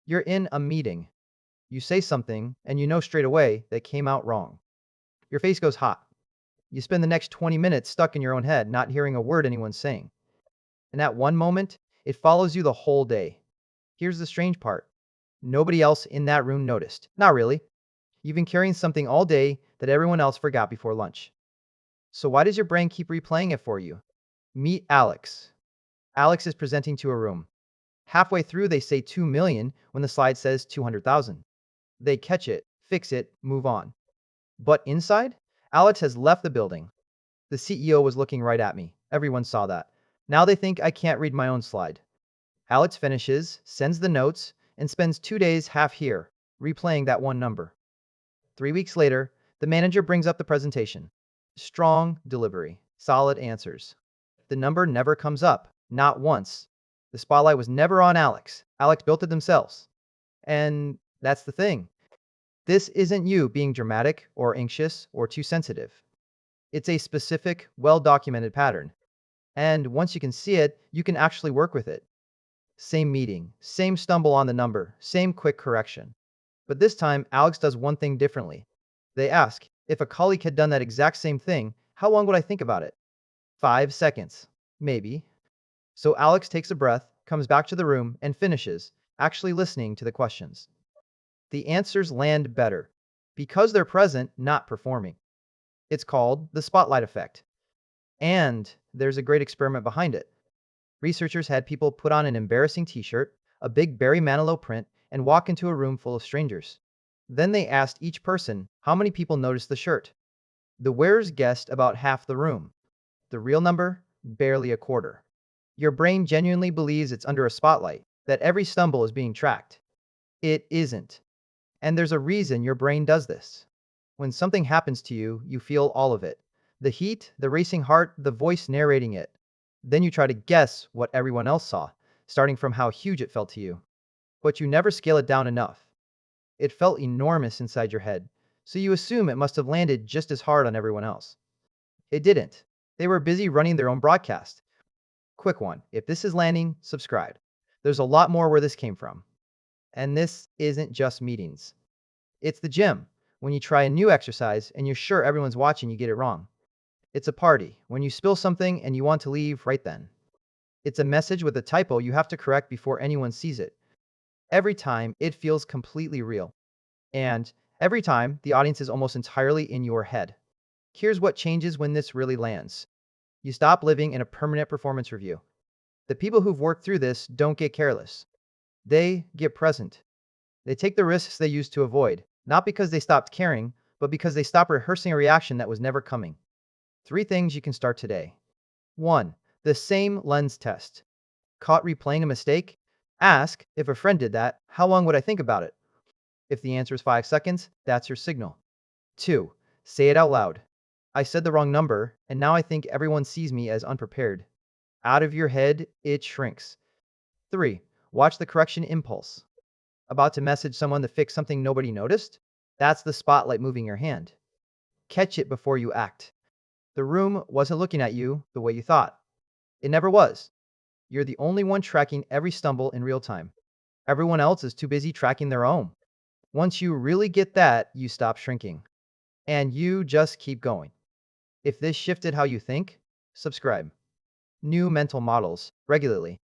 You're in a meeting. You say something, and you know straight away that came out wrong. Your face goes hot. You spend the next 20 minutes stuck in your own head, not hearing a word anyone's saying. And that one moment, it follows you the whole day. Here's the strange part: nobody else in that room noticed. Not really. You've been carrying something all day that everyone else forgot before lunch. So why does your brain keep replaying it for you? Meet Alex. Alex is presenting to a room. Halfway through, they say 2 million when the slide says 200,000. They catch it, fix it, move on. But inside, Alex has left the building. The CEO was looking right at me. Everyone saw that. Now they think I can't read my own slide. Alex finishes, sends the notes, and spends 2 days half here, replaying that one number. 3 weeks later, the manager brings up the presentation. Strong delivery, solid answers. The number never comes up, not once. The spotlight was never on Alex. Alex built it themselves. And that's the thing. This isn't you being dramatic or anxious or too sensitive. It's a specific, well documented pattern. And once you can see it, you can actually work with it. Same meeting, same stumble on the number, same quick correction. But this time, Alex does one thing differently. They ask, if a colleague had done that exact same thing, how long would I think about it? 5 seconds. Maybe. So Alex takes a breath, comes back to the room, and finishes, actually listening to the questions. The answers land better because they're present, not performing. It's called the spotlight effect. And there's a great experiment behind it. Researchers had people put on an embarrassing t shirt, a big Barry Manilow print, and walk into a room full of strangers. Then they asked each person how many people noticed the shirt. The wearers guessed about half the room. The real number? Barely a quarter. Your brain genuinely believes it's under a spotlight, that every stumble is being tracked. It isn't. And there's a reason your brain does this. When something happens to you, you feel all of it: the heat, the racing heart, the voice narrating it. Then you try to guess what everyone else saw, starting from how huge it felt to you. But you never scale it down enough. It felt enormous inside your head, so you assume it must have landed just as hard on everyone else. It didn't. They were busy running their own broadcast. Quick one: if this is landing, subscribe. There's a lot more where this came from. And this isn't just meetings. It's the gym. When you try a new exercise and you're sure everyone's watching, you get it wrong. It's a party. When you spill something and you want to leave right then. It's a message with a typo you have to correct before anyone sees it. Every time, it feels completely real. And every time, the audience is almost entirely in your head. Here's what changes when this really lands. You stop living in a permanent performance review. The people who've worked through this don't get careless. They get present. They take the risks they used to avoid, not because they stopped caring, but because they stopped rehearsing a reaction that was never coming. 3 things you can start today. 1. The same lens test. Caught replaying a mistake? Ask, if a friend did that, how long would I think about it? If the answer is 5 seconds, that's your signal. 2. Say it out loud. I said the wrong number, and now I think everyone sees me as unprepared. Out of your head, it shrinks. 3. Watch the correction impulse. About to message someone to fix something nobody noticed? That's the spotlight moving your hand. Catch it before you act. The room wasn't looking at you the way you thought. It never was. You're the only one tracking every stumble in real time. Everyone else is too busy tracking their own. Once you really get that, you stop shrinking. And you just keep going. If this shifted how you think, subscribe. New mental models regularly.